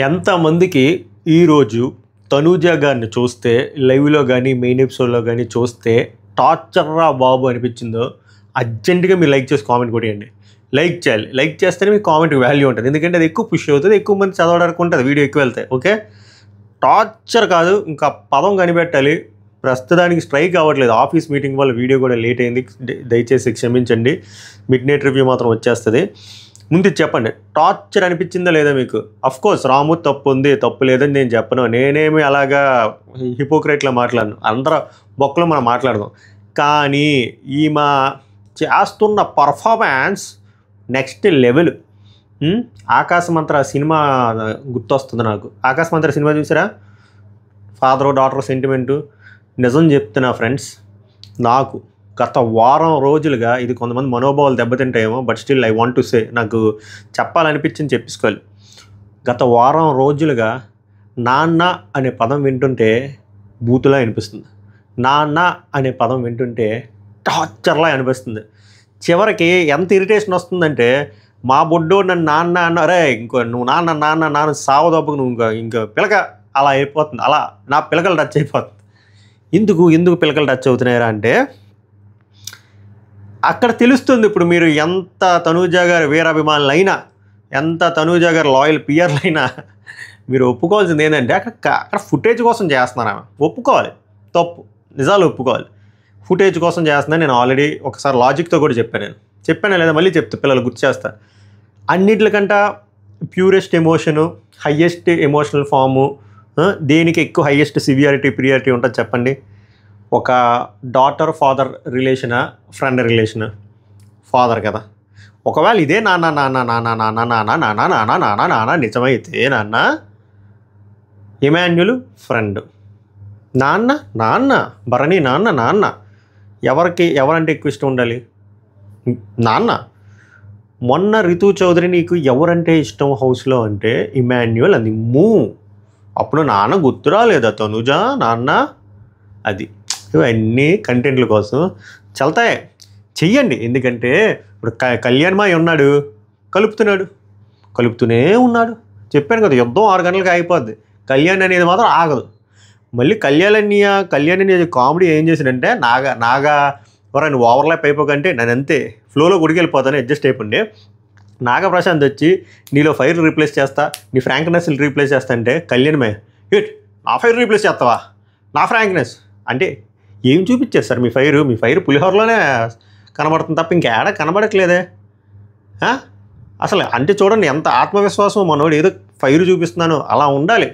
ఎంతమందికి ఈరోజు తనూజ గారిని చూస్తే లైవ్లో కానీ మెయిన్ ఎపిసోడ్లో కానీ చూస్తే టార్చర్రా బాబు అనిపించిందో అర్జెంటుగా మీరు లైక్ చేసి కామెంట్ కొట్టేయండి. లైక్ చేయాలి. లైక్ చేస్తేనే మీకు కామెంట్ వాల్యూ ఉంటుంది, ఎందుకంటే అది ఎక్కువ పుష్ అవుతుంది, ఎక్కువ మంది చదవడానికి ఉంటుంది, వీడియో ఎక్కువ వెళ్తాయి. ఓకే, టార్చర్ కాదు, ఇంకా పదం కనిపెట్టాలి. ప్రస్తుతానికి స్ట్రైక్ అవ్వట్లేదు, ఆఫీస్ మీటింగ్ వల్ల వీడియో కూడా లేట్ అయింది, దయచేసి క్షమించండి. మిడ్ నైట్ రివ్యూ మాత్రం వచ్చేస్తుంది. ముందు చెప్పండి, టార్చర్ అనిపించిందా లేదా మీకు? అఫ్కోర్స్ రాము తప్పు ఉంది, తప్పు లేదని నేను చెప్పను, నేనేమి అలాగా హిపోక్రైట్లా మాట్లాడను, అందరూ బొక్కలో మనం మాట్లాడదాం. కానీ ఈమె చేస్తున్న పర్ఫార్మెన్స్ నెక్స్ట్ లెవెల్. ఆకాశమంత్ర సినిమా గుర్తొస్తుంది నాకు. ఆకాశమంత్ర సినిమా చూసారా? Father daughter sentiment. నిజం చెప్తున్నా ఫ్రెండ్స్, నాకు గత వారం రోజులుగా ఇది కొంతమంది మనోభావాలు దెబ్బతింటాయేమో, but still I want to say, నాకు చెప్పాలనిపించింది చెప్పేసుకోవాలి. గత వారం రోజులుగా నాన్న అనే పదం వింటుంటే బూతులా అనిపిస్తుంది, నాన్న అనే పదం వింటుంటే టార్చర్లా అనిపిస్తుంది. చివరికి ఎంత ఇరిటేషన్ వస్తుందంటే, మా బొడ్డో నన్ను నాన్న అన్నారే, ఇంకో నువ్వు నాన్న నాన్న నాన్న సావదొబ్బకు నువ్వు ఇంకా పిలక, అలా అయిపోతుంది. అలా నా పిలకలు టచ్ అయిపోతుంది. ఎందుకు పిలకలు టచ్ అవుతున్నాయరా అంటే, అక్కడ తెలుస్తుంది ఇప్పుడు మీరు ఎంత తనూజ గారి వీరాభిమానులైనా, ఎంత తనూజ గారి లాయల్ పియర్లైనా మీరు ఒప్పుకోవాల్సింది ఏంటంటే, అక్కడ ఫుటేజ్ కోసం చేస్తున్నాను. ఆమె ఒప్పుకోవాలి, తప్పు, నిజాలు ఒప్పుకోవాలి. ఫుటేజ్ కోసం చేస్తున్నాను. నేను ఆల్రెడీ ఒకసారి లాజిక్తో కూడా చెప్పాను లేదా మళ్ళీ చెప్తా, పిల్లలు గుర్తు చేస్తా. అన్నిటికంటే purest emotion, highest emotional form, దేనికి ఎక్కువ హయ్యెస్ట్ సివియారిటీ ప్రియారిటీ ఉంటుంది చెప్పండి? ఒక డాటర్ ఫాదర్ రిలేషనా, ఫ్రెండ్ రిలేషనా? ఫాదర్ కదా. ఒకవేళ ఇదే నాన్న నాన్న నాన్న నాన్న నాన్న నాన్న నాన్న నాన్న నాన్న నిజమైతే, నాన్న ఇమాన్యుల్ ఫ్రెండ్, నాన్న నాన్న భరణి నాన్న నాన్న, ఎవరంటే ఎక్కువ ఇష్టం ఉండాలి? నాన్న. మొన్న రితు చౌదరి నీకు ఎవరంటే ఇష్టం హౌస్లో అంటే ఇమాన్యుల్ అంది. అప్పుడు నాన్న గుర్తు రాలేదా తనుజ? నాన్న అది. ఇవన్నీ కంటెంట్ల కోసం చల్తాయి, చెయ్యండి. ఎందుకంటే ఇప్పుడు కళ్యాణ్మాయి ఉన్నాడు, కలుపుతూనే ఉన్నాడు. చెప్పాను కదా, యుద్ధం 6 గంటలకు అయిపోద్ది, కళ్యాణ్ అనేది మాత్రం ఆగదు. మళ్ళీ కళ్యాణ్ అనేది కామెడీ ఏం చేశాడంటే, నాగా ఎవరైనా ఓవర్లాప్ అయిపోకంటే నేను అంతే ఫ్లోలో గుడికెళ్ళిపోతాను, అడ్జస్ట్ అయిపోండి. నాగప్రశాంత్ వచ్చి నీలో ఫైర్ రీప్లేస్ చేస్తా, నీ ఫ్రాంక్నెస్ రీప్లేస్ చేస్తా అంటే, కళ్యాణమే నా ఫైర్ రీప్లేస్ చేస్తావా, నా ఫ్రాంక్నెస్ అంటే ఏం చూపించారు సార్? మీ ఫైర్ పులిహోరలోనే కనబడుతుంది తప్ప ఇంకేడా కనబడట్లేదే అసలు. అంటే చూడండి ఎంత ఆత్మవిశ్వాసం, మనోడు ఏదో ఫైర్ చూపిస్తున్నాను అలా ఉండాలి.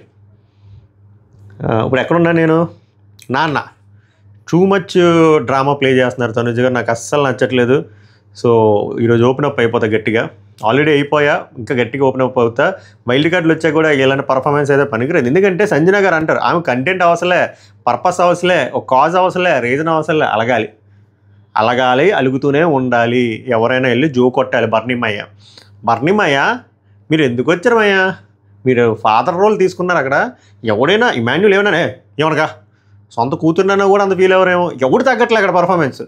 ఇప్పుడు ఎక్కడున్నా నేను? నాన్న టూ మచ్ డ్రామా ప్లే చేస్తున్నారు తనుజ గారు, నాకు అస్సలు నచ్చట్లేదు. సో ఈరోజు ఓపెన్ అప్ అయిపోతా గట్టిగా, ఆల్రెడీ అయిపోయా, ఇంకా గట్టిగా ఓపెన్ అప్ అవుతా. వైల్డ్ కార్డులు వచ్చా కూడా ఇలాంటి పర్ఫార్మెన్స్ అయితే పనికిరాదు. ఎందుకంటే సంజన గారు అంటారు, ఆమె కంటెంట్ అవసరలే, పర్పస్ అవసరలే, ఒక కాజ్ అవసరలే, రీజన్ అవసరలే, అలగాలి, అలుగుతూనే ఉండాలి. ఎవరైనా వెళ్ళి జో కొట్టాలి. బర్ణిమయ్య మీరు ఎందుకు వచ్చారమయ్యా? మీరు ఫాదర్ రోల్ తీసుకున్నారు అక్కడ. ఎవడైనా ఇమాన్యుల్ ఏమనగా సొంత కూతురున్నా కూడా అంత ఫీల్ ఎవరేమో, ఎవడు తగ్గట్లే అక్కడ పర్ఫార్మెన్స్.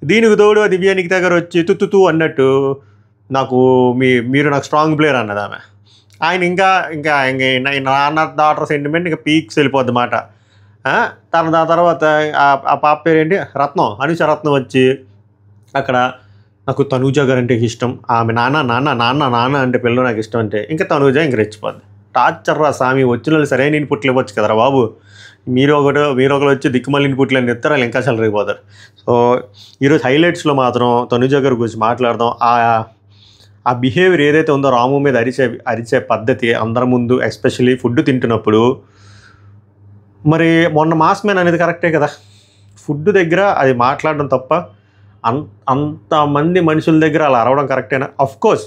దీనికి తోడు దివ్యానికి దగ్గర వచ్చి తుత్తు అన్నట్టు, మీరు నాకు స్ట్రాంగ్ ప్లేయర్ అన్నది ఆమె. ఆయన ఇంకా నాన్న డాటర్ సెంటిమెంట్ ఇంకా పీక్స్ వెళ్ళిపోద్ది మాట. తర్వాత ఆ పాప పేరేంటి, అనుషరత్నం వచ్చి అక్కడ నాకు తనూజ గారు అంటే ఇష్టం, ఆమె నాన్న అంటే పిల్లలు నాకు ఇష్టం అంటే ఇంకా తనూజ ఇంక రెచ్చిపోద్ది. టార్చర్రా స్వామి, వచ్చిన వాళ్ళు సరైన ఇన్పుట్లు ఇవ్వచ్చు కదరా బాబు. మీరు ఒకరు వచ్చి దిక్కుమల్లి ఇన్పుట్లు అని చెప్తారు, వాళ్ళు ఇంకా చల్లరైపోతారు. సో ఈరోజు హైలైట్స్లో మాత్రం తనూజ గారి గురించి మాట్లాడదాం. ఆ బిహేవియర్ ఏదైతే ఉందో, రాము మీద అరిచే పద్ధతి అందరి ముందు, ఎస్పెషల్లీ ఫుడ్ తింటున్నప్పుడు. మరి మొన్న మాస్ మ్యాన్ అనేది కరెక్టే కదా, ఫుడ్ దగ్గర అది మాట్లాడడం తప్ప, అంతమంది మనుషుల దగ్గర అలా అరవడం కరెక్టేనా? అఫ్కోర్స్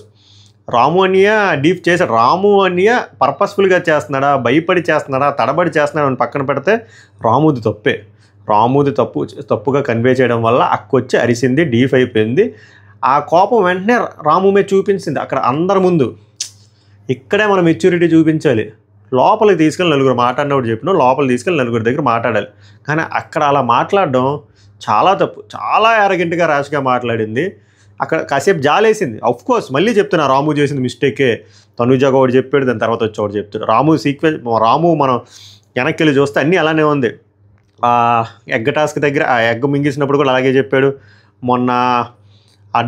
రాము అన్నయ్య డీప్ చేశాడు. రాము అన్నయ్య పర్పస్ఫుల్గా చేస్తున్నాడా, భయపడి చేస్తున్నాడా, తడబడి చేస్తున్నాడా అని పక్కన పెడితే రాముది తప్పుగా కన్వే చేయడం వల్ల అక్కొచ్చి అరిసింది, డీప్ అయిపోయింది. ఆ కోపం వెంటనే రాము మీద చూపించింది అక్కడ అందరి ముందు. ఇక్కడే మనం మెచ్యూరిటీ చూపించాలి. లోపలికి తీసుకెళ్ళి నలుగురు మాట్లాడినప్పుడు లోపలికి తీసుకెళ్ళి నలుగురి దగ్గర మాట్లాడాలి. కానీ అక్కడ అలా మాట్లాడడం చాలా తప్పు, చాలా యారగెంట్గా ర్యాష్గా మాట్లాడింది. అక్కడ కాసేపు జాలేసింది. కోర్స్ మళ్ళీ చెప్తున్నా, రాము చేసింది మిస్టేకే, తనుజాగా ఒకటి చెప్పాడు, దాని తర్వాత వచ్చి ఒకటి చెప్తాడు. రాము మనం వెనక్కి వెళ్ళి చూస్తే అన్నీ అలానే ఉంది. ఎగ్ టాస్క్ దగ్గర ఆ ఎగ్ మింగేసినప్పుడు కూడా అలాగే చెప్పాడు. మొన్న ఆ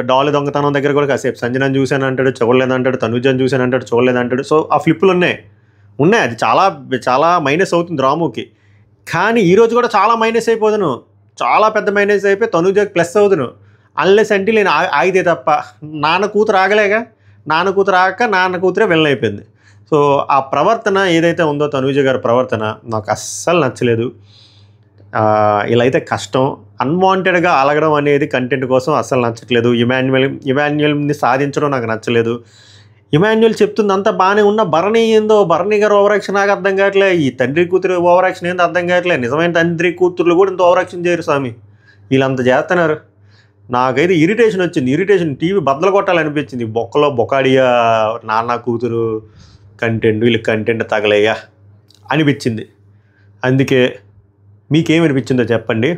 డాల్ దొంగతనం దగ్గర కూడా కాసేపు సంజనాన్ని చూశాను అంటాడు, చూడలేదంటాడు, తనుజాన్ని చూశాను అంటాడు, చూడలేదంటాడు. సో ఆ ఫ్లిప్పులు ఉన్నాయి. అది చాలా చాలా మైనస్ అవుతుంది రాముకి. కానీ ఈరోజు కూడా చాలా మైనస్ అయిపోదును, చాలా పెద్ద మైనస్ అయిపోయి తనుజాకి ప్లస్ అవుతును. అన్లెస్ అంటే నేను ఆగితే తప్ప. నాన్న కూతురు ఆగలేగా, నాన్న కూతురే విలన్ అయిపోయింది. సో ఆ ప్రవర్తన ఏదైతే ఉందో తనూజ గారి ప్రవర్తన నాకు అస్సలు నచ్చలేదు. ఇలా అయితే కష్టం. అన్వాంటెడ్గా అలగడం అనేది కంటెంట్ కోసం అస్సలు నచ్చట్లేదు. ఇమాన్యుయల్ని సాధించడం నాకు నచ్చలేదు. ఇమాన్యుయల్ చెప్తుంది అంతా బాగానే ఉన్న, భరణి ఏందో, భరణి గారు ఓవరాక్షన్ నాకు అర్థం కావట్లే, ఈ తండ్రి కూతురు ఓవరాక్షన్ ఏందో అర్థం కావట్లే. నిజమైన తండ్రి కూతుర్లు కూడా ఇంత ఓవరాక్షన్ చేయరు స్వామి, వీళ్ళంత చేస్తున్నారు. నాకైతే ఇరిటేషన్ టీవీ బద్దలు కొట్టాలనిపించింది. బొకాడియా నాన్న కూతురు కంటెంట్, వీళ్ళకి కంటెంట్ తగలయ్యా అనిపించింది. అందుకే మీకేమనిపించిందో చెప్పండి.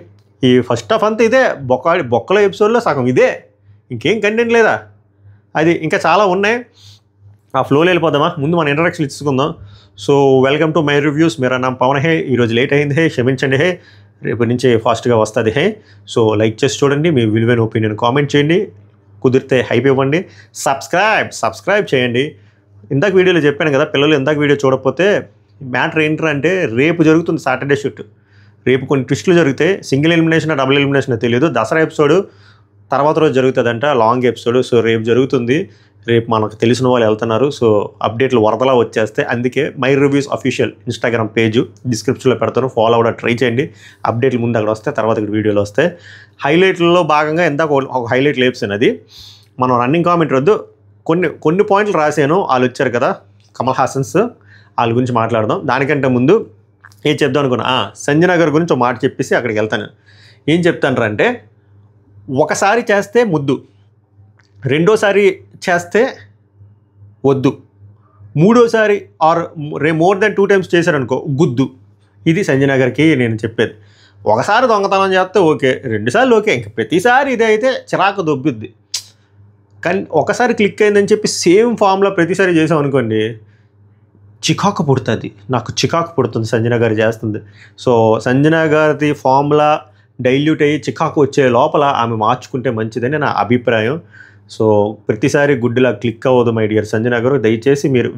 ఈ ఫస్ట్ హాఫ్ అంతా ఇదే, బొక్కల ఎపిసోడ్లో సగం ఇదే, ఇంకేం కంటెంట్ లేదా. అది ఇంకా చాలా ఉన్నాయి. ఆ ఫ్లోలో వెళ్ళిపోదామా? ముందు మన ఇంట్రడక్షన్ ఇచ్చుకుందాం. So welcome to my reviews. మేరా నామ్ పవన్ హే. ఈరోజు లేట్ అయింది హే, క్షమించండి హే, రేపటి నుంచి ఫాస్ట్గా వస్తుంది హే. సో లైక్ చేసి చూడండి, మీ విలువైన ఒపీనియన్ కామెంట్ చేయండి, కుదిరితే హైప్ ఇవ్వండి, సబ్స్క్రైబ్ చేయండి. ఇందాక వీడియోలో చెప్పాను కదా, పిల్లలు ఇందాక వీడియో చూడకపోతే మ్యాటర్ ఏంటంటే రేపు జరుగుతుంది సాటర్డే షూట్. రేపు కొన్ని ట్విస్టులు జరుగుతాయి. సింగిల్ ఎలిమినేషన్ డబుల్ ఎలిమినేషన్ తెలియదు. దసరా ఎపిసోడ్ తర్వాత రోజు జరుగుతుందంట, లాంగ్ ఎపిసోడ్. సో రేపు జరుగుతుంది. రేపు మనకు తెలిసిన వాళ్ళు వెళ్తున్నారు. సో అప్డేట్లు వరదలా వచ్చేస్తే, అందుకే my reviews official Instagram page డిస్క్రిప్షన్లో పెడతాను, ఫాలో అవ్వడం ట్రై చేయండి. అప్డేట్లు ముందు అక్కడ వస్తాయి, తర్వాత ఇక్కడ వీడియోలు వస్తాయి. హైలైట్లలో భాగంగా ఇందాక ఒక హైలైట్ లేప్సాను. అది మనం రన్నింగ్ కామెంట్ వద్దు, కొన్ని పాయింట్లు రాశాను. వాళ్ళు వచ్చారు కదా కమల్ హాసన్స్, వాళ్ళ గురించి మాట్లాడదాం. దానికంటే ముందు ఏం చెప్దాం అనుకున్నా, సంజన గారి గురించి ఒక మాట చెప్పేసి అక్కడికి వెళ్తాను. ఏం చెప్తానంటే, ఒకసారి చేస్తే ముద్దు, రెండోసారి చేస్తే వద్దు, మూడోసారి ఆర్ మోర్ దెన్ 2 times చేశారనుకో గుద్దు. ఇది సంజన గారికి నేను చెప్పేది. ఒకసారి దొంగతనం చేస్తే ఓకే, 2 సార్లు ఓకే, ఇంకా ప్రతిసారి ఇదే అయితే చిరాకు దొబ్బుద్ది. కానీ ఒకసారి క్లిక్ అయిందని చెప్పి సేమ్ ఫామ్లో ప్రతిసారి చేసాం అనుకోండి, చికాకు పుడుతుంది. నాకు చికాకు పుడుతుంది సంజన గారు చేస్తుంది. సో సంజన గారిది ఫార్ములా డైల్యూట్ అయ్యి చికాకు వచ్చే లోపల ఆమె మార్చుకుంటే మంచిదని నా అభిప్రాయం. సో ప్రతిసారి గుడ్డిలా క్లిక్ అవ్వదు మై డియర్ సంజన గారు. దయచేసి మీరు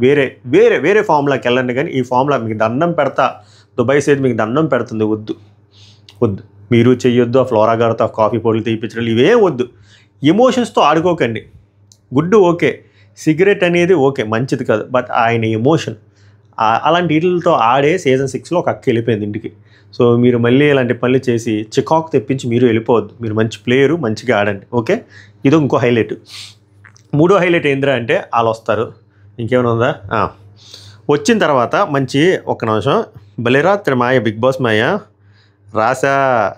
వేరే ఫార్ములాకి వెళ్ళండి. కానీ ఈ ఫార్ములా మీకు దండం పెడతా, దుబాయ్ సైడ్ మీకు దండం పెడుతుంది, వద్దు. మీరు చెయ్యొద్దు. ఆ ఫ్లోరా గారితో కాఫీ పొడులు తీపించడం ఇవేం వద్దు. ఎమోషన్స్తో ఆడుకోకండి. గుడ్డు ఓకే, సిగరెట్ అనేది ఓకే, మంచిది కాదు, బట్ ఆయన ఎమోషన్, అలాంటి వీటితో ఆడే సీజన్ 6లో ఒక అక్క వెళ్ళిపోయింది ఇంటికి. సో మీరు మళ్ళీ ఇలాంటి పనులు చేసి చికాకు తెప్పించి మీరు వెళ్ళిపోవద్దు. మీరు మంచి ప్లేయరు, మంచిగా ఆడండి, ఓకే. ఇది ఇంకో హైలైట్. మూడో హైలైట్ ఏంద్రా అంటే, వాళ్ళు వస్తారు. ఇంకేమైనా ఉందా? వచ్చిన తర్వాత మంచి ఒక్క నిమిషం, బలిరాత్రి మాయ, బిగ్ బాస్ మాయ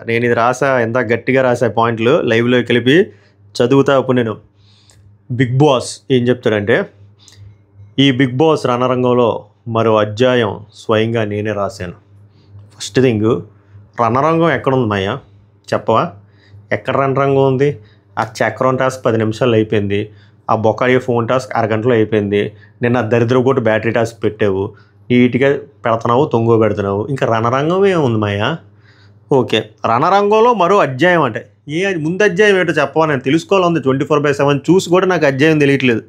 నేను ఇది రాసా, ఎంత గట్టిగా రాసా పాయింట్లు లైవ్లో కలిపి చదువుతా. ఇప్పుడు నేను బిగ్ బాస్ ఏం చెప్తాడంటే, ఈ బిగ్ బాస్ రణరంగంలో మరో అధ్యాయం స్వయంగా నేనే రాశాను. ఫస్ట్ థింగ్, రణరంగం ఎక్కడుంది మాయ చెప్పవా? ఎక్కడ రణరంగం ఉంది? ఆ చక్రం టాస్క్ 10 నిమిషాలు అయిపోయింది. ఆ బొకాడియో ఫోన్ టాస్క్ అరగంటలో అయిపోయింది. నిన్న దరిద్ర కొట్టి బ్యాటరీ టాస్క్ పెట్టావు, నీట్గా పెడుతున్నావు, తొంగో పెడుతున్నావు. ఇంకా రణరంగం ఏముంది మాయ? ఓకే, రణరంగంలో మరో అధ్యాయం అంటే ముందు అధ్యాయం ఏంటో చెప్పవా? నేను తెలుసుకోవాలంది 24/7 చూసి కూడా నాకు అధ్యాయం తెలియట్లేదు.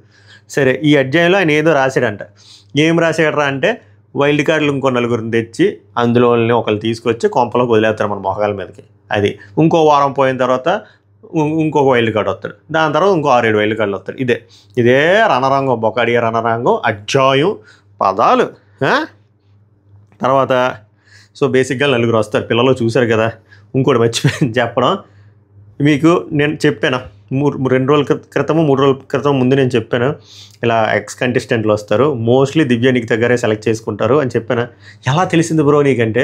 సరే, ఈ అధ్యాయంలో ఆయన ఏదో రాశాడంట. ఏం రాశాడరా అంటే, వైల్డ్ కార్డులు ఇంకో 4 తెచ్చి అందులో ఒకళ్ళు తీసుకొచ్చి కొంపలోకి వదిలేస్తారు మన మొహగాల మీదకి. అది ఇంకో వారం పోయిన తర్వాత ఇంకొక వైల్డ్ కార్డు వస్తాడు, దాని తర్వాత ఇంకో 6-7 వైల్డ్ కార్డులు వస్తాడు. ఇదే రణరంగం, బొకాడియా రణరంగం అధ్యాయం పదాలు. తర్వాత సో బేసిక్గా 4 వస్తారు. పిల్లలు చూశారు కదా. ఇంకోటి మర్చిపోయింది చెప్పడం మీకు, నేను చెప్పాను 2 రోజుల క్రితం 3 రోజుల క్రితం ముందు నేను చెప్పాను, ఇలా ఎక్స్ కంటెస్టెంట్లు వస్తారు, మోస్ట్లీ దివ్య నీకు దగ్గరే సెలెక్ట్ చేసుకుంటారు అని చెప్పాను. ఎలా తెలిసింది బ్రో నీకంటే,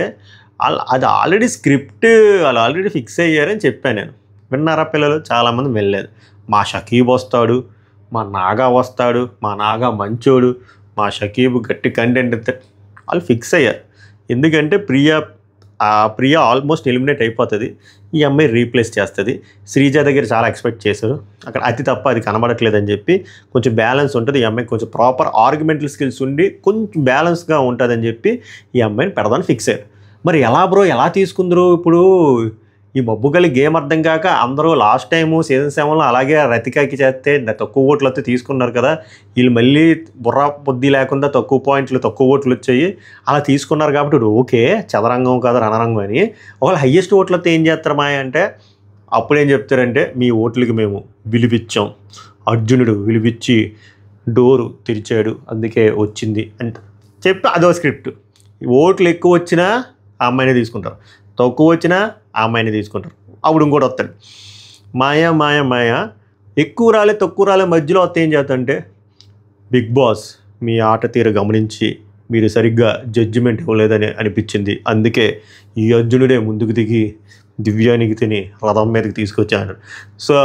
అది ఆల్రెడీ స్క్రిప్ట్, వాళ్ళు ఆల్రెడీ ఫిక్స్ అయ్యారని చెప్పాను నేను. విన్నారా పిల్లలు? చాలామంది వెళ్ళలేదు. మా షకీబ్ వస్తాడు, మా నాగా వస్తాడు, మా నాగా మంచోడు, మా షకీబ్ గట్టి కంటెంట్, వాళ్ళు ఫిక్స్ అయ్యారు. ఎందుకంటే ప్రియా ఆల్మోస్ట్ ఎలిమినేట్ అయిపోతుంది, ఈ అమ్మాయి రీప్లేస్ చేస్తుంది. శ్రీజ దగ్గర చాలా ఎక్స్పెక్ట్ చేశారు, అక్కడ అతి తప్ప అది కనబడట్లేదని చెప్పి కొంచెం బ్యాలెన్స్ ఉంటుంది, ఈ అమ్మాయికి కొంచెం ప్రాపర్ ఆర్గ్యుమెంటల్ స్కిల్స్ ఉండి కొంచెం బ్యాలెన్స్గా ఉంటుందని చెప్పి ఈ అమ్మాయిని పెడదాన్ని ఫిక్స్ అయ్యారు. మరి ఎలా బ్రో ఎలా తీసుకుందరు ఇప్పుడు ఈ మబ్బుగలి గేమ్ అర్థం కాక అందరూ లాస్ట్ టైము సీజన్ 7లో అలాగే రతికాకి చేస్తే తక్కువ ఓట్లు వస్తే తీసుకున్నారు కదా, వీళ్ళు మళ్ళీ బుర్ర బుద్ధి లేకుండా తక్కువ పాయింట్లు తక్కువ ఓట్లు వచ్చాయి అలా తీసుకున్నారు కాబట్టి ఓకే చదరంగం కాదు రణరంగం అని. ఒకవేళ హయ్యెస్ట్ ఓట్లు వస్తే ఏం చేస్తారు మాయ అంటే అప్పుడేం చెప్తారంటే మీ ఓట్లకి మేము విలువిచ్చాం, అర్జునుడు విలువిచ్చి డోరు తెరిచాడు అందుకే వచ్చింది అంటే చెప్పి అదో స్క్రిప్ట్. ఓట్లు ఎక్కువ వచ్చినా ఆ అమ్మాయిని తీసుకుంటారు, తక్కువ వచ్చినా ఆ అమ్మాయిని తీసుకుంటారు. అప్పుడు ఇంకోటి వస్తాడు మాయా మాయా మాయా ఎక్కువ రాలే తక్కువ రాలే మధ్యలో వస్తే ఏం చేస్తాడంటే బిగ్ బాస్ మీ ఆట తీరు గమనించి మీరు సరిగ్గా జడ్జిమెంట్ ఇవ్వలేదని అనిపించింది, అందుకే ఈ అర్జునుడే ముందుకు దిగి దివ్యానికి తిని రథం మీదకి తీసుకొచ్చాను. సో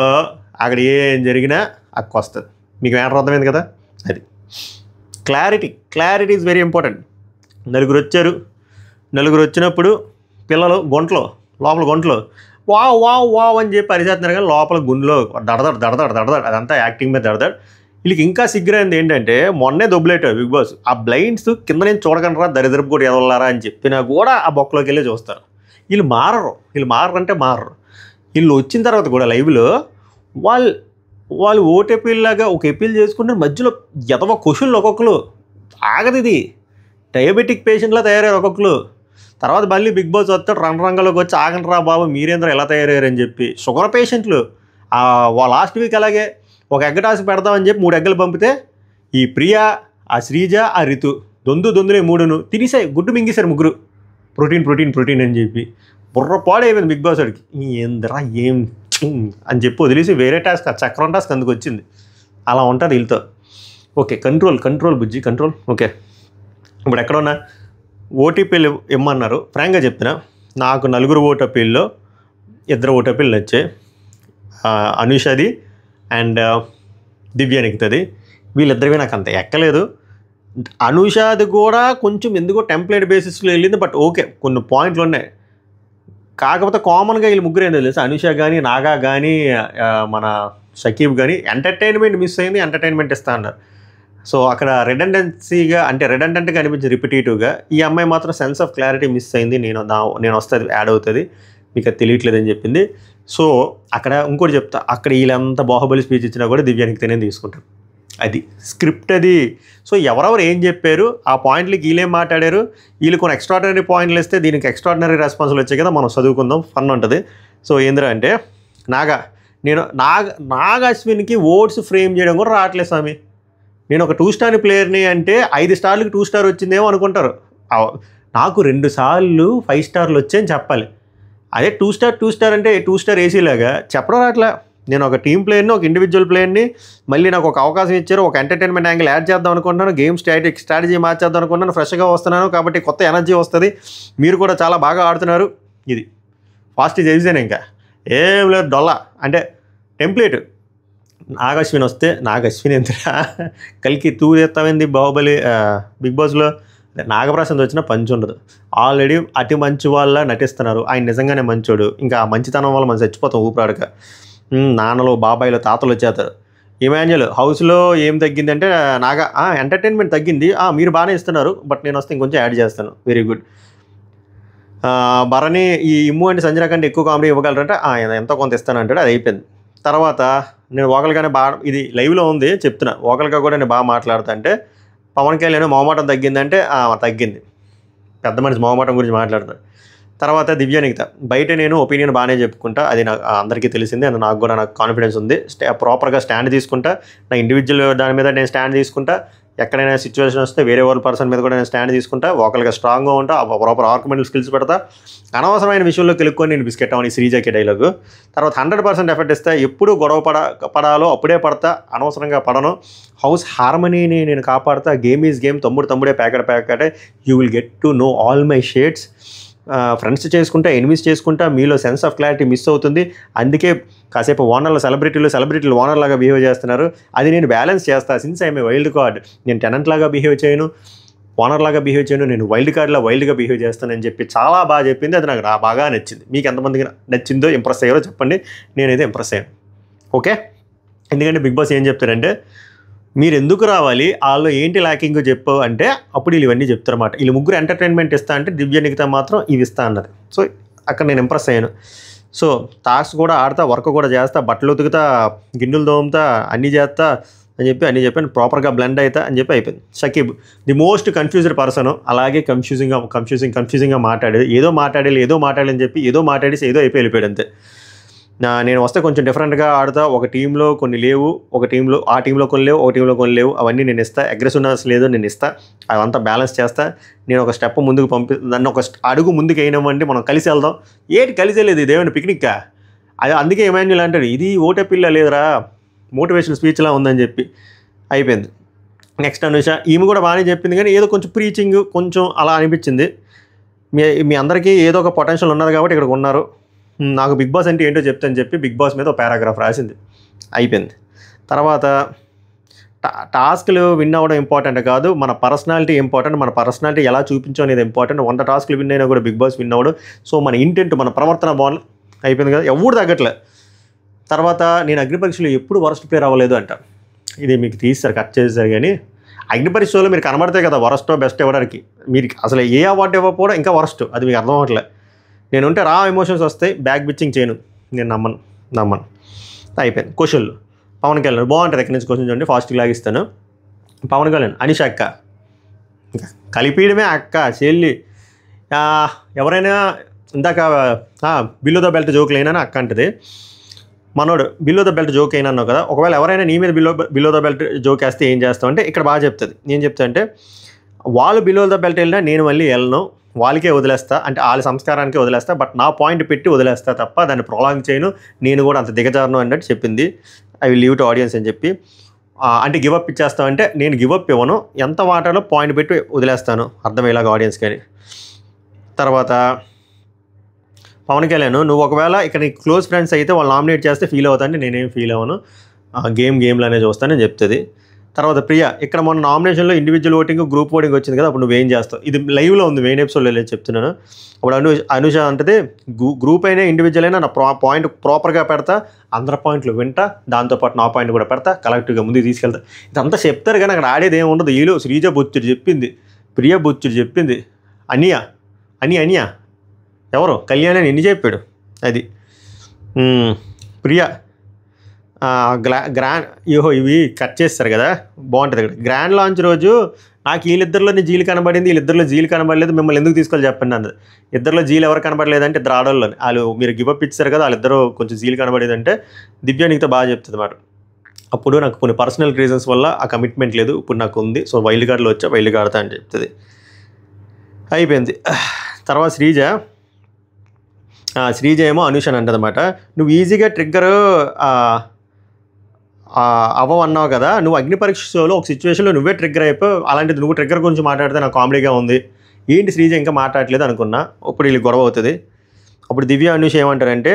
అక్కడ ఏం జరిగినా అక్క వస్తుంది. మీకు మ్యాటర్ అర్థమైంది కదా, అది క్లారిటీ ఈజ్ వెరీ ఇంపార్టెంట్. నలుగురు వచ్చినప్పుడు పిల్లలు లోపల గుంటలో వావ్ వావ్ వావ్ అని చెప్పి అరిచేస్తున్నారు, కానీ లోపల గుండెలో దడదడ అదంతా యాక్టింగ్ మీద దడదడ. వీళ్ళకి ఇంకా సిగ్గురైంది ఏంటంటే మొన్నే దొబ్బులేటారు బిగ్ బాస్, ఆ బ్లైండ్స్ కింద నేను చూడకండి రా దరిద్రపు కూడా ఎదవలారా అని చెప్పినా కూడా ఆ బొక్కలోకి వెళ్ళి చూస్తారు. వీళ్ళు మారరంటే మారరు. వీళ్ళు వచ్చిన తర్వాత కూడా లైవ్లో వాళ్ళు ఓట్ ఎపీల్లాగా ఒక ఎపీల్ చేసుకుంటే మధ్యలో ఎదవ క్వశ్చన్లు ఒక్కొక్కరు ఆగదు. ఇది డయాబెటిక్ పేషెంట్లా తయారయ్యారు ఒక్కొక్కరు. తర్వాత మళ్ళీ బిగ్ బాస్ వస్తాడు రణరంగంలోకి వచ్చి ఆగండి రా బాబు మీరేంద్ర ఎలా తయారయ్యారని చెప్పి. షుగర్ పేషెంట్లు లాస్ట్ వీక్ అలాగే ఒక ఎగ్గ టాస్క్ పెడదామని చెప్పి 3 ఎగ్గలు పంపితే ఈ ప్రియా ఆ శ్రీజ ఆ రితు దొందులే 3 తినేసాయి, గుడ్డు మింగేశారు ముగ్గురు ప్రోటీన్ అని చెప్పి. బుర్ర పాడైపోయింది బిగ్ బాస్ వాడికి, ఏందిరా ఏం అని చెప్పి వదిలేసి వేరే టాస్క్ చక్రం టాస్క్ అందుకు వచ్చింది. అలా ఉంటుంది వీళ్ళతో. ఓకే కంట్రోల్ బుజ్జి కంట్రోల్. ఓకే ఇప్పుడు ఎక్కడున్నా ఓటీపీలు ఇమ్మన్నారు. ఫ్రాంక్గా చెప్తున్నా నాకు 4 ఓటీపీల్లో 2 ఓటీపీలు నచ్చాయి, అనుషది అండ్ దివ్యానికితది. వీళ్ళిద్దరివి నాకు అంత ఎక్కలేదు. అనుషాది కూడా కొంచెం ఎందుకో టెంప్లెట్ బేసిస్లో వెళ్ళింది, బట్ ఓకే కొన్ని పాయింట్లు ఉన్నాయి. కాకపోతే కామన్గా వీళ్ళు ముగ్గురు ఏంటో తెలుసు, అనుష కానీ నాగా కానీ మన షకీబ్ కానీ ఎంటర్టైన్మెంట్ మిస్ అయింది, ఎంటర్టైన్మెంట్ ఇస్తా అన్నారు. సో అక్కడ రెడెండెంట్గా అనిపించింది రిపిటేటివ్గా. ఈ అమ్మాయి మాత్రం సెన్స్ ఆఫ్ క్లారిటీ మిస్ అయింది, నేను వస్తుంది యాడ్ అవుతుంది మీకు అది తెలియట్లేదని చెప్పింది. సో అక్కడ ఇంకోటి చెప్తా, అక్కడ వీళ్ళంతా బాహుబలి స్పీచ్ ఇచ్చినా కూడా దివ్యానికి తినే తీసుకుంటారు, అది స్క్రిప్ట్ అది. సో ఎవరెవరు ఏం చెప్పారు ఆ పాయింట్లకి వీళ్ళేం మాట్లాడారు, వీళ్ళు కొన్ని ఎక్స్ట్రాడినరీ పాయింట్లు ఇస్తే దీనికి ఎక్స్ట్రాడినరీ రెస్పాన్స్లు వచ్చాయి కదా, మనం చదువుకుందాం ఫన్ ఉంటుంది. సో ఏంద్రా అంటే నాగ అశ్విన్కి ఓట్స్ ఫ్రేమ్ చేయడం కూడా రావట్లేదు స్వామి. నేను ఒక 2 స్టార్ ప్లేయర్ని అంటే 5 స్టార్లకి 2 స్టార్ వచ్చిందేమో అనుకుంటారు. నాకు 2 సార్లు 5 స్టార్లు వచ్చాయని చెప్పాలి. అదే 2 స్టార్ అంటే 2 స్టార్ ఏసీలాగా చెప్పడం అట్లా. నేను ఒక టీం ప్లేయర్ని ఒక ఇండివిజువల్ ప్లేయర్ని మళ్ళీ నాకు ఒక అవకాశం ఇచ్చారు, ఒక ఎంటర్టైన్మెంట్ యాంగిల్ యాడ్ చేద్దాం అనుకుంటున్నాను, గేమ్ స్ట్రాటజీ మార్చేద్దాం అనుకుంటున్నాను, ఫ్రెష్గా వస్తున్నాను కాబట్టి కొత్త ఎనర్జీ వస్తుంది, మీరు కూడా చాలా బాగా ఆడుతున్నారు. ఇది ఫాస్ట్ చేసాను, ఇంకా ఏం లేదు డొల్లా అంటే టెంప్లెట్. నాగశ్విన్ వస్తే నాగశ్విన్ ఎంతరా కలికి తూ చేస్తామైంది బాహుబలి బిగ్ బాస్లో. నాగప్రసాద్ వచ్చిన పంచి ఉండదు, ఆల్రెడీ అతి మంచి వాళ్ళ నటిస్తున్నారు, ఆయన నిజంగానే మంచోడు. ఇంకా ఆ మంచితనం వల్ల మనం చచ్చిపోతాం ఊపిరాడక. నాన్నలు బాబాయిలు తాతలు వచ్చేస్తారు. ఇమాన్యుల్ హౌస్లో ఏం తగ్గిందంటే ఎంటర్టైన్మెంట్ తగ్గింది, మీరు బాగానే ఇస్తున్నారు బట్ నేను వస్తే ఇంకొంచెం యాడ్ చేస్తాను, వెరీ గుడ్. భరణి ఈ ఇమ్ము అంటే సంజన కంటే ఎక్కువ కామెడీ ఇవ్వగలరంటే ఎంతో కొంత ఇస్తానంటాడు, అది అయిపోయింది. తర్వాత నేను ఓకల్గానే బాగా ఇది లైవ్లో ఉంది చెప్తున్నా, ఓకల్గా కూడా నేను బాగా మాట్లాడుతా అంటే పవన్ కళ్యాణ్ మొహమాటం తగ్గిందంటే తగ్గింది, పెద్ద మనిషి మొహమాటం గురించి మాట్లాడతాను. తర్వాత దివ్యానికిత బయట నేను ఒపీనియన్ బాగానే చెప్పుకుంటా, అది నాకు అందరికీ తెలిసింది, అండ్ నాకు కూడా కాన్ఫిడెన్స్ ఉంది. ప్రాపర్గా స్టాండ్ తీసుకుంటా, నా ఇండివిజువల్ దాని మీద నేను స్టాండ్ తీసుకుంటా, ఎక్కడైనా సిచ్యువేషన్ వస్తే వేరే పర్సన్ మీద కూడా నేను స్టాండ్ తీసుకుంటా, ఒకరిగా స్ట్రాంగ్గా ఉంటా, ప్రాపర్ ఆర్గ్యుమెంటల్ స్కిల్స్ పెడతా, అనవసరమైన విషయంలో కెలుక్కొని నేను బిస్కెట్ అవని శ్రీజాకి డైలాగు. తర్వాత 100% ఎఫర్ట్ ఇస్తా, ఎప్పుడు గొడవ పడాలో అప్పుడే పడతా, అనవసరంగా పడను, హౌస్ హార్మనీని నేను కాపాడుతా, గేమ్ ఈజ్ గేమ్, తమ్ముడే ప్యాకెటే, you will get to know all my shades. Friends చేసుకుంటా, ఎనిమిస్ చేసుకుంటా, మీలో సెన్స్ ఆఫ్ క్లారిటీ మిస్ అవుతుంది, అందుకే కాసేపు సెలబ్రిటీలు ఓనర్ లాగా బిహేవ్ చేస్తున్నారు, అది నేను బ్యాలెన్స్ చేస్తా. Since I'm a wild card, నేను టెనెంట్ లాగా బిహేవ్ చేయను, ఓనర్ లాగా బిహేవ్ చేయను, నేను వైల్డ్గా బిహేవ్ చేస్తానని చెప్పి చాలా బాగా చెప్పింది. అది నాకు బాగా నచ్చింది. మీకు ఎంతమందికి నచ్చిందో ఇంప్రెస్ అయ్యారో చెప్పండి, నేనైతే ఇంప్రెస్ అయ్యాను. ఓకే. ఎందుకంటే బిగ్ బాస్ ఏం చెప్తారంటే మీరు ఎందుకు రావాలి, వాళ్ళు ఏంటి ల్యాకింగ్ చెప్పు అంటే అప్పుడు వీళ్ళు ఇవన్నీ చెప్తారన్నమాట. వీళ్ళు ముగ్గురు ఎంటర్టైన్మెంట్ ఇస్తా అంటే దివ్య నిఖిత మాత్రం ఇవి ఇస్తా అన్నది. సో అక్కడ నేను ఇంప్రెస్ అయ్యాను. సో టాస్క్ కూడా ఆడతా, వర్క్ కూడా చేస్తా, బట్టలు ఉతుకుతా, గిన్నెలు తోముతా, అన్నీ చేస్తా అని చెప్పి అన్నీ చెప్పాను, ప్రాపర్గా బ్లెండ్ అవుతా అని చెప్పి అయిపోయింది. Shakib the most confused person, అలాగే కన్ఫ్యూజింగ్గా మాట్లాడేది, ఏదో మాట్లాడాలి అని చెప్పి ఏదో మాట్లాడేసి ఏదో అయిపోయి వెళ్ళిపోయాడు అంతే. నేను వస్తే కొంచెం డిఫరెంట్గా ఆడుతా, ఒక టీంలో కొన్ని లేవు, ఆ టీంలో కొన్ని లేవు, ఒక టీంలో కొన్ని లేవు, అవన్నీ నేను ఇస్తా, అగ్రెసివ్నెస్ లేదు నేను ఇస్తా, అవంతా బ్యాలెన్స్ చేస్తా, నేను ఒక స్టెప్ ముందుకు నన్ను ఒక అడుగు ముందుకు అయినామంటే మనం కలిసి వెళ్దాం. ఏంటి కలిసి వెళ్ళేది, ఇదేమైనా పిక్నిక్కా? అది అందుకే ఎమాన్యుల్ అంటాడు ఇది ఓటే పిల్ల లేదురా, మోటివేషన్ స్పీచ్లా ఉందని చెప్పి అయిపోయింది. నెక్స్ట్ అనుష, ఈమె కూడా బాగానే చెప్పింది కానీ ఏదో కొంచెం ప్రీచింగ్ కొంచెం అలా అనిపించింది. మీ అందరికీ ఏదో ఒక పొటెన్షియల్ ఉన్నది కాబట్టి ఇక్కడికి ఉన్నారు, నాకు బిగ్ బాస్ అంటే ఏంటో చెప్తాను చెప్పి బిగ్ బాస్ మీద ఒక పారాగ్రాఫ్ రాసింది, అయిపోయింది. తర్వాత టాస్క్లు విన్ అవ్వడం ఇంపార్టెంట్ కాదు, మన పర్సనాలిటీ ఇంపార్టెంట్, మన పర్సనాలిటీ ఎలా చూపించడం అనేది ఇంపార్టెంట్. 100 టాస్క్లు విన్ అయినా కూడా బిగ్ బాస్ విన్ అవ్వడు. సో మన ఇంటెంట్, మన ప్రవర్తన బాగుంది, అయిపోయింది కదా, ఎవరు తగ్గట్లే. తర్వాత నేను అగ్ని పరీక్షలో ఎప్పుడు వరస్ట్ ప్లేయర్ అవ్వలేదు అంట. ఇది మీకు తీస్తారు, కట్ చేస్తారు. కానీ అగ్ని పరీక్షలో మీరు కనబడితే కదా వరస్టో బెస్ట్ ఇవ్వడానికి, మీరు అసలు ఏ అవార్డు ఇవ్వకపోవడం ఇంకా వరస్ట్, అది మీకు అర్థం అవ్వట్లే. నేనుంటే రా ఎమోషన్స్ వస్తాయి, బ్యాక్ బిచ్చింగ్ చేయను, నేను నమ్మను. అయిపోయింది. క్వశ్చన్లు పవన్ కళ్యాణ్ బాగుంటుంది, ఎక్కడి నుంచి క్వశ్చన్ చూడండి, ఫాస్ట్గా లాగిస్తాను. పవన్ కళ్యాణ్ అనిష అక్క, ఇంకా కలిపీయడమే అక్క చెల్లి. ఎవరైనా ఇందాక బిలో ద బెల్ట్ జోకులు అయినా అక్క అంటది, మనోడు బిలో ద బెల్ట్ జోక్ అయినా అన్నావు కదా, ఒకవేళ ఎవరైనా నీ మీద బిలో ద బెల్ట్ జోక్ వేస్తే ఏం చేస్తావు అంటే ఇక్కడ బాగా చెప్తుంది. ఏం చెప్తా అంటే వాళ్ళు బిలో ద బెల్ట్ వెళ్ళినా నేను మళ్ళీ వెళ్ళను, వాళ్ళకే వదిలేస్తా, అంటే వాళ్ళ సంస్కారానికే వదిలేస్తా, బట్ నా పాయింట్ పెట్టి వదిలేస్తా తప్ప దాన్ని ప్రొలాంగ్ చేయను, నేను కూడా అంత దిగజారను అన్నట్టు చెప్పింది. I will leave to audience అని చెప్పి. అంటే గివప్ ఇచ్చేస్తామంటే నేను గివప్ ఇవ్వను, ఎంత వాటాలో పాయింట్ పెట్టి వదిలేస్తాను, అర్థమయ్యేలాగా ఆడియన్స్ కానీ. తర్వాత పవన్ కళ్యాణ్, నువ్వు ఒకవేళ ఇక్కడ నీకు క్లోజ్ ఫ్రెండ్స్ అయితే వాళ్ళు నామినేట్ చేస్తే ఫీల్ అవుతా అంటే నేనేం ఫీల్ అవ్వను, గేమ్లోనే చూస్తానని చెప్తుంది. తర్వాత ప్రియ, ఇక్కడ మన నామినేషన్లో ఇండివిజువల్ ఓటింగ్, గ్రూప్ ఓటింగ్ వచ్చింది కదా, అప్పుడు నువ్వేం చేస్తావు, ఇది లైవ్లో ఉంది, మెయిన్ ఎపిసోడ్లో లేదు చెప్తున్నాను. అప్పుడు అనుష అంటది గ్రూప్ అయినా ఇండివిజువల్ అయినా నా పాయింట్ ప్రాపర్గా పెడతా, అందరి పాయింట్లు వింటా, దాంతోపాటు నా పాయింట్ కూడా పెడతా, కలెక్టివ్గా ముందుకు తీసుకెళ్తా. ఇదంతా చెప్తారు కానీ అక్కడ ఆడేది ఏమి ఉండదు. ఈలో శ్రీజ బొచ్చుడు చెప్పింది, ప్రియ బొచ్చుడు చెప్పింది, అనియా ఎవరు కళ్యాణ్ అని ఎన్ని చెప్పాడు. అది ప్రియ ఇవి కట్ చేస్తారు కదా, బాగుంటుంది. ఇక్కడ గ్రాండ్ లాంచ్ రోజు నాకు వీళ్ళిద్దరిలోనే జీలు కనబడింది, వీళ్ళిద్దరిలో జీలు కనబడలేదు, మిమ్మల్ని ఎందుకు తీసుకొని చెప్పండి అన్నది. ఇద్దరిలో జీలు ఎవరు కనబడలేదంటే ఇద్దరు ఆడవాళ్ళని, వాళ్ళు మీరు గివప్ ఇచ్చారు కదా, వాళ్ళిద్దరూ కొంచెం జీలు కనబడేదంటే దివ్య నీతో బాగా చెప్తుంది అన్నమాట. అప్పుడు నాకు కొన్ని పర్సనల్ రీజన్స్ వల్ల ఆ కమిట్మెంట్ లేదు, ఇప్పుడు నాకు ఉంది, సో వైల్డ్ కార్డులో వచ్చా, వైల్డ్ కార్డుతా అని చెప్తుంది. అయిపోయింది. తర్వాత శ్రీజ ఏమో అనుష అని అంటదన్నమాట, నువ్వు ఈజీగా ట్రిగ్గర్ అవ్వన్నావు కదా, నువ్వు అగ్ని పరీక్ష షోలో ఒక సిచ్యువేషన్లో నువ్వే ట్రిగ్గర్ అయిపోయి, అలాంటిది నువ్వు ట్రిగ్గర్ గురించి మాట్లాడితే నాకు కామెడీగా ఉంది, ఏంటి శ్రీజ ఇంకా మాట్లాడలేదు అనుకున్నా. ఇప్పుడు వీళ్ళు గొడవ అవుతుంది. అప్పుడు దివ్య అనుష ఏమంటారంటే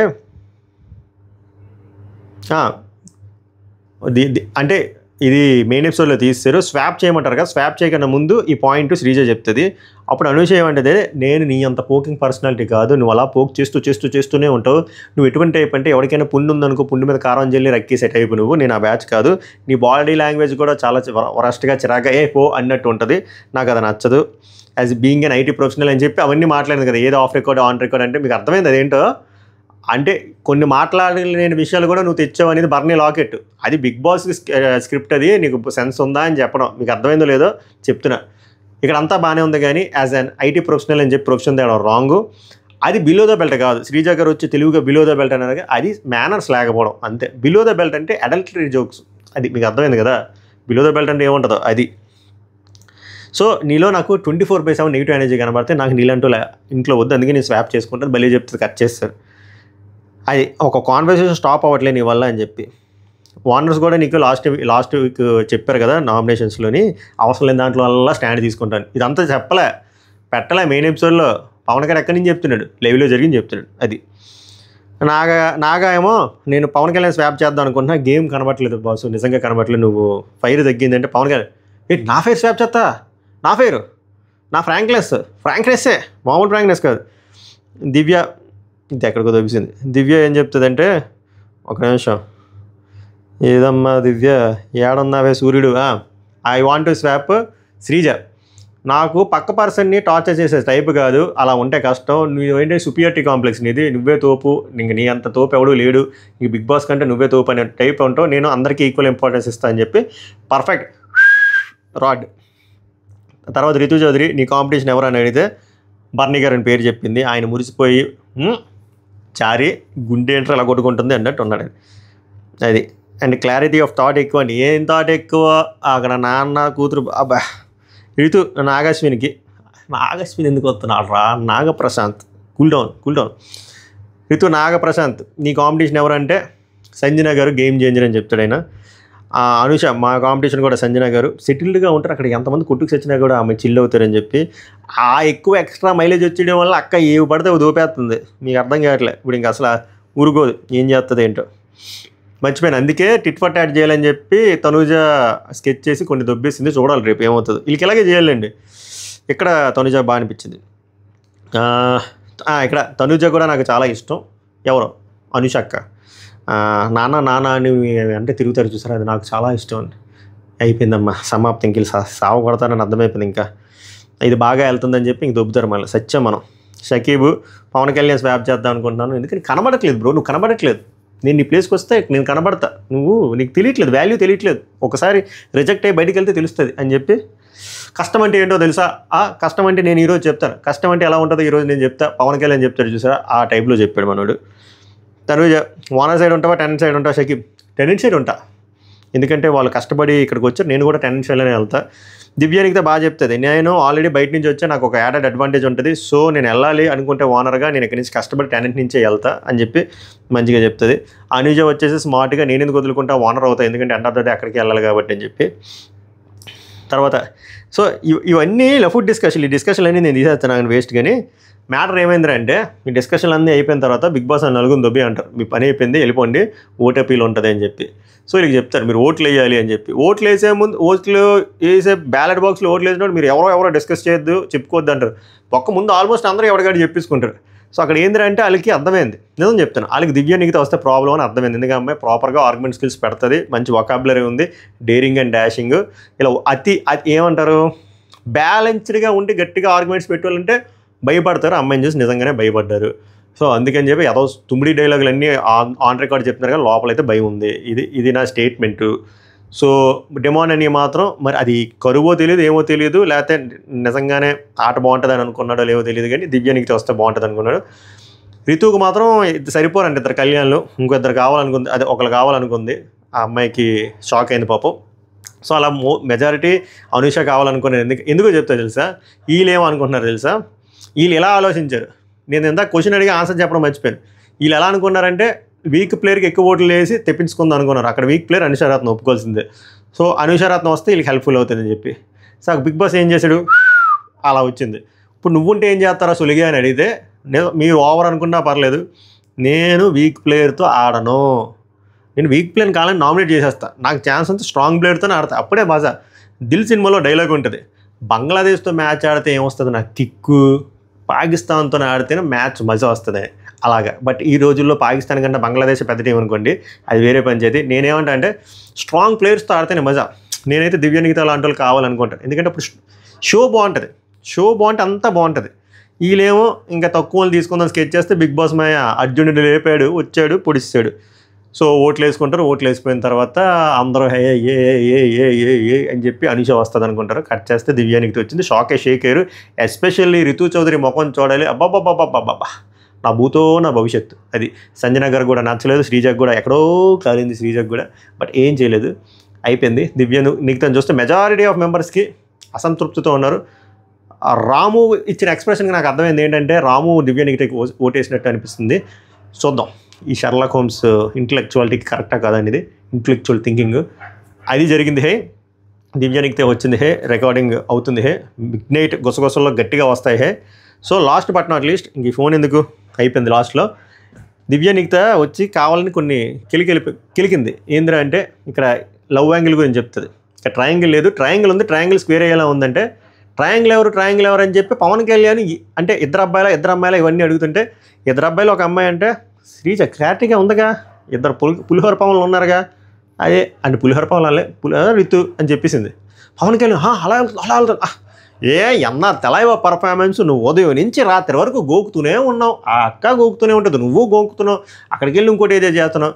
అంటే ఇది మెయిన్ ఎపిసోడ్లో తీస్తారు, స్వాప్ చేయమంటారు కదా, స్వాప్ చేయకన్నా ముందు ఈ పాయింట్ శ్రీజ చెప్తుంది. అప్పుడు అనుష ఏమంటే నేను నీ అంత పోకింగ్ పర్సనాలిటీ కాదు, నువ్వు అలా పోక్ చేస్తూనే ఉంటావు, నువ్వు ఎటువంటి టైప్ అంటే ఎవరికైనా పుండు ఉందనుకో, పుండు మీద కారం జల్లి రక్కేసే టైపు నువ్వు, నేను ఆ బ్యాచ్ కాదు, నీ బాడీ లాంగ్వేజ్ కూడా చాలా వరస్ట్గా చిరాగా పో అన్నట్టు ఉంటుంది, నాకు అది నచ్చదు, as being an IT professional అని చెప్పి అవన్నీ మాట్లాడింది కదా, ఏదో ఆఫ్ రికార్డ్ ఆన్ రికార్డ్ అంటే మీకు అర్థమైంది అదేంటో. అంటే కొన్ని మాట్లాడలేని విషయాలు కూడా నువ్వు తెచ్చావు అనేది బర్నీ లాకెట్, అది బిగ్ బాస్ స్క్రిప్ట్, అది నీకు సెన్స్ ఉందా అని చెప్పడం, మీకు అర్థమైందో లేదో చెప్తున్నా. ఇక్కడ అంతా బాగానే ఉంది కానీ యాజ్ అన్ ఐటీ ప్రొఫెషనల్ అని చెప్పి ప్రొఫెషన్ తేవడం రాంగు, అది బిలో ద బెల్ట్ కాదు. శ్రీజ గారు వచ్చి తెలుగుగా బిలో ద బెల్ట్ అనేది అది మేనర్స్ లేకపోవడం అంతే. బిలో ద బెల్ట్ అంటే అడల్టరీ జోక్స్, అది మీకు అర్థమైంది కదా, బిలో ద బెల్ట్ అంటే ఏముంటుందో అది. సో నీలో నాకు 24/7 నెగిటివ్ ఎనర్జీ కనబడితే నాకు నీళ్ళంటూ ఇంట్లో వద్దు, అందుకే నేను స్వాప్ చేసుకుంటాను, భలే చెప్తుంది, కట్ చేస్తారు. అది ఒక కాన్వర్సేషన్ స్టాప్ అవ్వట్లేదు నీ వల్ల అని చెప్పి. ఓనర్స్ కూడా నీకు లాస్ట్ వీక్ చెప్పారు కదా నామినేషన్స్లోని, అవసరం లేని దాంట్లో వల్ల స్టాండ్ తీసుకుంటాను, ఇదంతా పెట్టలే మెయిన్ ఎపిసోడ్లో. పవన్ గారు ఎక్కడి నుంచి చెప్తున్నాడు, లైవ్లో జరిగింది చెప్తున్నాడు. అది నాగా ఏమో నేను పవన్ కళ్యాణ్ స్వాప్ చేద్దాం అనుకుంటున్నా, గేమ్ కనబట్టలేదు బాసు, నిజంగా కనబట్టలేదు, నువ్వు ఫైర్ తగ్గిందంటే పవన్ కళ్యాణ్ ఏంటి నా ఫైర్ స్వాప్ చేస్తా, నా ఫైర్ నా ఫ్రాంక్నెస్సే, మామూలు ఫ్రాంక్నెస్ కాదు. దివ్య ఇది ఎక్కడికో దొబ్బిసింది. దివ్య ఏం చెప్తుందంటే, ఒక నిమిషం ఏదమ్మా దివ్య ఏడున్నావే సూర్యుడు. I want to swap Sreeja. నాకు పక్క పర్సన్ని టార్చర్ చేసే టైప్ కాదు, అలా ఉంటే కష్టం. నువ్వేంటి సుపీరియారిటీ కాంప్లెక్స్ నీది, నువ్వే తోపు, ఇంక నీ అంత తోపు ఎవడూ లేడు, ఇంక బిగ్ బాస్ కంటే నువ్వే తోపు అనే టైప్ ఉంటావు, నేను అందరికీ ఈక్వల్ ఇంపార్టెన్స్ ఇస్తా అని చెప్పి పర్ఫెక్ట్ రాడ్. తర్వాత రితు చౌదరి నీ కాంపిటీషన్ ఎవరని అడిగితే బర్నీ గారు అని పేరు చెప్పింది. ఆయన మురిసిపోయి చారి గుండె ఏంటో అలా కొట్టుకుంటుంది అన్నట్టు ఉన్నాడు. అది అండ్ క్లారిటీ ఆఫ్ థాట్ ఎక్కువ అండి. ఏం థాట్ ఎక్కువ అక్కడ నాన్న కూతురు అబ్బా. రితు నాగశ్వినికి ఎందుకు వస్తున్నాడు రా, నాగప్రశాంత్ కూల్ డౌన్. రితు నాగప్రశాంత్ నీ కాంపిటీషన్ ఎవరంటే సంజన గారు గేమ్ చేంజర్ అని చెప్తాడు ఆయన. అనుష మా కాంపిటీషన్ కూడా సంజన గారు, సెటిల్డ్గా ఉంటారు అక్కడ, ఎంతమంది కొట్టుకు వచ్చినా కూడా ఆమె చిల్ అవుతారని చెప్పి ఎక్కువ ఎక్స్ట్రా మైలేజ్ వచ్చేయడం వల్ల అక్క ఏవి పడితే దూపేస్తుంది. మీకు అర్థం కావట్లే ఇప్పుడు, ఇంకా అసలు ఊరుకోదు, ఏం చేస్తుంది ఏంటో మర్చిపోయాను. అందుకే టిట్ ఫర్ టాట్ చేయాలని చెప్పి తనుజ స్కెచ్ చేసి కొన్ని దొబ్బేసింది. చూడాలి రేపు ఏమవుతుంది. వీళ్ళకి ఇలాగే చేయాలండి. ఇక్కడ తనుజ బాగా అనిపించింది. ఇక్కడ తనుజ కూడా నాకు చాలా ఇష్టం. ఎవరో అనుష అక్క నాన్న అని అంటే తిరుగుతారు చూసారు, అది నాకు చాలా ఇష్టం అండి. అయిపోయిందమ్మా సమాప్తి, ఇంక సాగు కొడతారని అర్థమైపోయింది. ఇంకా ఇది బాగా వెళ్తుందని చెప్పి ఇంక దొబ్బుతారు మళ్ళీ. సత్యం మనం షకీబు పవన్ కళ్యాణ్ స్వాప్ చేద్దాం అనుకుంటున్నాను. ఎందుకని కనబడట్లేదు బ్రో, నువ్వు కనబడట్లేదు. నేను నీ ప్లేస్కి వస్తే నేను కనబడతా, నీకు తెలియట్లేదు, వాల్యూ తెలియట్లేదు. ఒకసారి రిజెక్ట్ అయ్యి బయటికి వెళ్తే తెలుస్తుంది అని చెప్పి. కష్టం అంటే ఏంటో తెలుసా? కష్టం అంటే నేను ఈరోజు చెప్తాను, కష్టం అంటే ఎలా ఉంటుందో ఈరోజు నేను చెప్తా. పవన్ కళ్యాణ్ చెప్తాడు చూసారా, ఆ టైప్లో చెప్పాడు మనోడు. తను ఓనర్ సైడ్ ఉంటావా టెనెంట్ సైడ్ ఉంటావా షకీబ్? టెనెంట్ సైడ్ ఉంటా, ఎందుకంటే వాళ్ళు కష్టపడి ఇక్కడికి వచ్చారు, నేను కూడా టెనెంట్ సైడ్లోనే వెళ్తా. దివ్యానికి బాగా చెప్తుంది, నేను ఆల్రెడీ బయట నుంచి వచ్చా, నాకు ఒక యాడెడ్ అడ్వాంటేజ్ ఉంటుంది, సో నేను వెళ్ళాలి అనుకుంటే ఓనర్గా నేను ఇక్కడి నుంచి కష్టపడి టెనెంట్ నుంచే వెళ్తా అని చెప్పి మంచిగా చెప్తుంది. అనుజ వచ్చేసి స్మార్ట్గా నేను ఎందుకు వదులుకుంటా, ఓనర్ అవుతా, ఎందుకంటే ఎండ్ ఆఫ్ ద డే అక్కడికి వెళ్ళాలి కాబట్టి అని చెప్పి. తర్వాత సో ఇవన్నీ లఫుడ్ డిస్కషన్, ఈ డిస్కషన్ అన్నీ నేను తీసేస్తాను నాకు వేస్ట్. కానీ మ్యాటర్ ఏమైందంటే ఈ డిస్కషన్లు అన్నీ అయిపోయిన తర్వాత బిగ్ బాస్ అని నలుగురు దొబ్బి అంటారు, మీ పని అయిపోయింది వెళ్ళిపోండి, ఓటీపీలు ఉంటుంది అని చెప్పి. సో వీళ్ళకి చెప్తారు మీరు ఓట్లు వేయాలి అని చెప్పి. ఓట్లు వేసే ముందు వేసే బ్యాలెట్ బాక్స్లో ఓట్లు వేసినప్పుడు మీరు ఎవరో డిస్కస్ చేయొద్దు, చెప్పుకోవద్దు అంటారు. ముందు ఆల్మోస్ట్ అందరూ ఎవరికాడు చెప్పుకుంటారు. సో అక్కడ ఏంటంటే వాళ్ళకి అర్థమైంది, నిజం చెప్తాను, వాళ్ళకి దివ్యానికి వస్తే ప్రాబ్లం అని అర్థమైంది. ఎందుకంటే అమ్మాయి ప్రాపర్గా ఆర్గ్యుమెంట్ స్కిల్స్ పెడుతుంది, మంచి వొకాబులరీ ఉంది, డేరింగ్ అండ్ డాషింగ్, ఇలా అది ఏమంటారు బ్యాలెన్స్డ్గా ఉండి గట్టిగా ఆర్గ్యుమెంట్స్ పెట్టాలంటే భయపడతారు. అమ్మాయిని చూసి నిజంగానే భయపడ్డారు. సో అందుకని చెప్పి ఏదో తుమ్మిడి డైలాగులు అన్నీ ఆన్ రికార్డ్ చెప్తున్నారు, కానీ లోపలైతే భయం ఉంది. ఇది నా స్టేట్మెంటు. సో డెమోన్ అని మాత్రం మరి అది కరువో తెలియదు, ఏమో తెలియదు, లేకపోతే నిజంగానే ఆట బాగుంటుంది అని అనుకున్నాడో లేవో తెలియదు, కానీ దివ్యానికి వస్తే బాగుంటుంది అనుకున్నాడు. రితువుకు మాత్రం సరిపోరండి ఇద్దరు కళ్యాణ్లు, ఇంకో ఇద్దరు కావాలనుకుంది, అదే ఒకరు కావాలనుకుంది. ఆ అమ్మాయికి షాక్ అయింది పాపం. సో అలా మెజారిటీ అనుష కావాలనుకునేది. ఎందుకో చెప్తా తెలుసా, వీళ్ళు ఏమనుకుంటున్నారు తెలుసా, వీళ్ళు ఎలా ఆలోచించారు, నేను ఎంత క్వశ్చన్ అడిగి ఆన్సర్ చెప్పడం మర్చిపోయాను. వీళ్ళు ఎలా అనుకున్నారంటే వీక్ ప్లేయర్కి ఎక్కువ ఓట్లు వేసి తెప్పించుకుందాం అనుకున్నారు. అక్కడ వీక్ ప్లేయర్ అనుషారత్నం ఒప్పుకోవాల్సిందే. సో అనుషారత్నం వస్తే వీళ్ళకి హెల్ప్ఫుల్ అవుతుందని చెప్పి. సో బిగ్ బాస్ ఏం చేశాడు, అలా వచ్చింది. ఇప్పుడు నువ్వుంటే ఏం చేస్తారా సులిగా అని అడిగితే, మీరు ఓవర్ అనుకున్నా పర్లేదు, నేను వీక్ ప్లేయర్తో ఆడను, నేను వీక్ ప్లేయర్ని కావాలని నామినేట్ చేసేస్తా, నాకు ఛాన్స్ అంతా స్ట్రాంగ్ ప్లేయర్తోనే ఆడతా. అప్పుడే బాజా దిల్ సినిమాలో డైలాగ్ ఉంటుంది, బంగ్లాదేశ్తో మ్యాచ్ ఆడితే ఏమొస్తుంది నాకు కిక్కు, పాకిస్తాన్తో ఆడితేనే మ్యాచ్ మజా వస్తుంది అలాగా. బట్ ఈ రోజుల్లో పాకిస్తాన్ కంటే బంగ్లాదేశ్ పెద్ద టీం అనుకోండి, అది వేరే పంచాయతీ. నేనేమంటా అంటే స్ట్రాంగ్ ప్లేయర్స్తో ఆడితేనే మజా. నేనైతే దివ్యానికి అలాంటి వాళ్ళు కావాలనుకుంటాను, ఎందుకంటే అప్పుడు షో బాగుంటే అంతా బాగుంటుంది. వీళ్ళేమో ఇంకా తక్కువ తీసుకుందాం స్కెచ్ చేస్తే బిగ్ బాస్ మాయ అర్జునుడు లేపాడు, వచ్చాడు, పొడిచాడు. సో ఓట్లు వేసుకుంటారు, ఓట్లు వేసిపోయిన తర్వాత అందరూ ఏ అని చెప్పి అనుష వస్తుంది అనుకుంటారు. కట్ చేస్తే దివ్యానికి వచ్చింది. షాకే షేక్ అయ్యారు. ఎస్పెషల్లీ రితు చౌదరి ముఖం చూడాలి, అబ్బాబ్బాబ్బాబ్బా నా భూతో నా భవిష్యత్తు. అది సంజన గారు కూడా నచ్చలేదు, శ్రీజకు కూడా ఎక్కడో కాలింది, శ్రీజకు కూడా, బట్ ఏం చేయలేదు, అయిపోయింది. నీకు తను చూస్తే మెజారిటీ ఆఫ్ మెంబర్స్కి అసంతృప్తితో ఉన్నారు. రాము ఇచ్చిన ఎక్స్ప్రెషన్కి నాకు అర్థమైంది ఏంటంటే రాము దివ్యానికి ఓటేసినట్టు అనిపిస్తుంది. చూద్దాం ఈ షర్లాక్ హోమ్స్ ఇంటలెక్చువాలిటీకి కరెక్టా కాదండి, ఇది ఇంటలెక్చువల్ థింకింగ్ అది జరిగింది. దివ్యానికి వచ్చింది, రికార్డింగ్ అవుతుంది, మిడ్ నైట్ గుసగుసల్లో గట్టిగా వస్తాయి. So last but not least, ఇంక ఈ ఫోన్ ఎందుకు అయిపోయింది. లాస్ట్లో దివ్యానికిత వచ్చి కావాలని కొన్ని కిలికింది. ఏంద్రా అంటే ఇక్కడ లవ్ యాంగిల్ గురించి చెప్తుంది. ఇక్కడ ట్రయాంగిల్ లేదు, ట్రయాంగిల్ ఉంది, ట్రయాంగిల్ స్క్వేర్ అయ్యేలా ఉందంటే ట్రయాంగిల్ ఎవరు అని చెప్పి పవన్ కళ్యాణ్ అంటే ఇద్దరు అమ్మాయిలా ఇవన్నీ అడుగుతుంటే, ఇద్దరు అబ్బాయిలు ఒక అమ్మాయి అంటే శ్రీజ క్లారిటీగా ఉందిగా, ఇద్దరు పులిహోర పవన్లు ఉన్నారుగా, అదే అంటే పులిహోర పవన్లే పులిహోర రితు అని చెప్పేసింది. పవన్ కళ్యాణ్ అలా అలా వెళ్తాను. ఏ ఎన్నా తెలైవ పర్ఫార్మెన్స్, నువ్వు ఉదయం నుంచి రాత్రి వరకు గోకుతూనే ఉన్నావు, ఆ అక్క గోకుతూనే ఉంటుంది, నువ్వు గోకుతున్నావు, అక్కడికి వెళ్ళి ఇంకోటి ఏదో చేస్తున్నావు,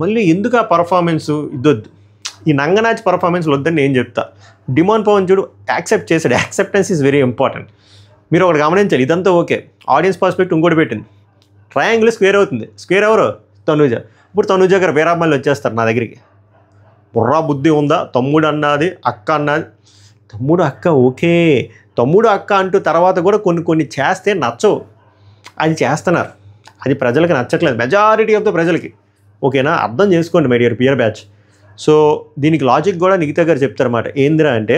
మళ్ళీ ఎందుకు ఆ పర్ఫార్మెన్సు ఇదొద్దు, ఈ నంగనాచి పర్ఫార్మెన్స్లు వద్దని నేను చెప్తా. డిమాండ్ పవన్ చూడు యాక్సెప్ట్ చేశాడు, యాక్సెప్టెన్స్ ఈజ్ వెరీ ఇంపార్టెంట్. మీరు ఒకటి గమనించాలి, ఇదంతా ఓకే, ఆడియన్స్ పర్స్పెక్టివ్ ఇంకోటి పెట్టింది, ట్రయాంగిల్ స్క్వేర్ అవుతుంది, స్క్వేర్ ఎవరు తనూజ. ఇప్పుడు తనూజ గారు వీరాబాయిలు వచ్చేస్తారు నా దగ్గరికి, బుర్రా బుద్ధి ఉందా, తమ్ముడు అన్నది అక్క అన్నది, తమ్ముడు అక్క ఓకే, తమ్ముడు అక్క అంటూ తర్వాత కూడా కొన్ని చేస్తే నచ్చవు, అది చేస్తున్నారు, అది ప్రజలకు నచ్చట్లేదు, మెజారిటీ ఆఫ్ ద ప్రజలకి. ఓకేనా, అర్థం చేసుకోండి my dear peer batch. So దీనికి లాజిక్ కూడా నిఖితా గారు చెప్తారన్నమాట. ఏందిరా అంటే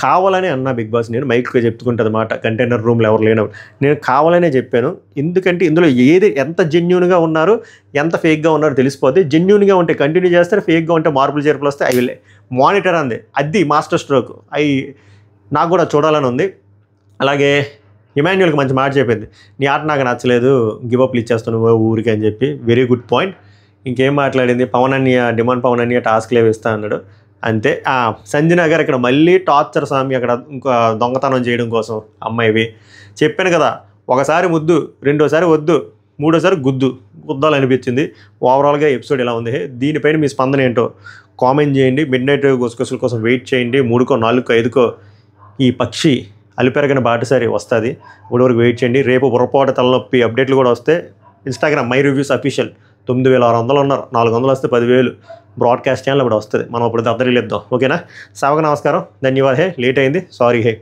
కావాలనే అన్నా బిగ్ బాస్, నేను మైక్గా చెప్పుకుంటుంది అన్నమాట, కంటైనర్ రూమ్లో ఎవరు లేనప్పుడు నేను కావాలనే చెప్పాను. ఎందుకంటే ఇందులో ఏది ఎంత జెన్యూన్గా ఉన్నారు, ఎంత ఫేక్గా ఉన్నారో తెలిసిపోతే. జెన్యూన్గా ఉంటే కంటిన్యూ చేస్తారు, ఫేక్గా ఉంటే మార్పులు చేర్పులు వస్తే అవి మానిటర్ అంది, అది మాస్టర్ స్ట్రోక్. అవి నాకు కూడా చూడాలని ఉంది. అలాగే ఇమాన్యుయల్కి మంచి మాట చెప్పింది, నీ ఆట నాకు నచ్చలేదు, గివప్లు ఇచ్చేస్తున్నావు ఊరికి అని చెప్పి, వెరీ గుడ్ పాయింట్. ఇంకేం మాట్లాడింది, పవన్ అన్నయ్య డిమాండ్ పవన్ అన్నయ్య టాస్క్లు ఇస్తా అన్నాడు అంతే. సంజన గారు ఇక్కడ మళ్ళీ టార్చర్ స్వామి, అక్కడ ఇంకో దొంగతనం చేయడం కోసం అమ్మాయివి. చెప్పాను కదా, ఒకసారి ముద్దు, రెండోసారి వద్దు, మూడోసారి గుద్దాలనిపించింది. ఓవరాల్గా ఎపిసోడ్ ఇలా ఉంది. దీనిపైన మీ స్పందన ఏంటో కామెంట్ చేయండి. మిడ్ నైట్ గుసగుసల కోసం వెయిట్ చేయండి. 3కో 4కో 5కో ఈ పక్షి అలిపెరగిన బాటసారి వస్తుంది, ఇప్పుడు వరకు వెయిట్ చేయండి. రేపు బుర్రపాటు తలనొప్పి అప్డేట్లు కూడా వస్తే ఇన్స్టాగ్రామ్ మై రివ్యూస్ అఫీషియల్ 9600 ఉన్నారు, 400 వస్తే 10,000 బ్రాడ్కాస్ట్ ఛానల్ ఇప్పుడు వస్తుంది. మనం ఇప్పుడు దద్దరిల్లిద్దాం. ఓకేనా, సభకు నమస్కారం, ధన్యవాద్. హే లేట్ అయింది, సారీ. హే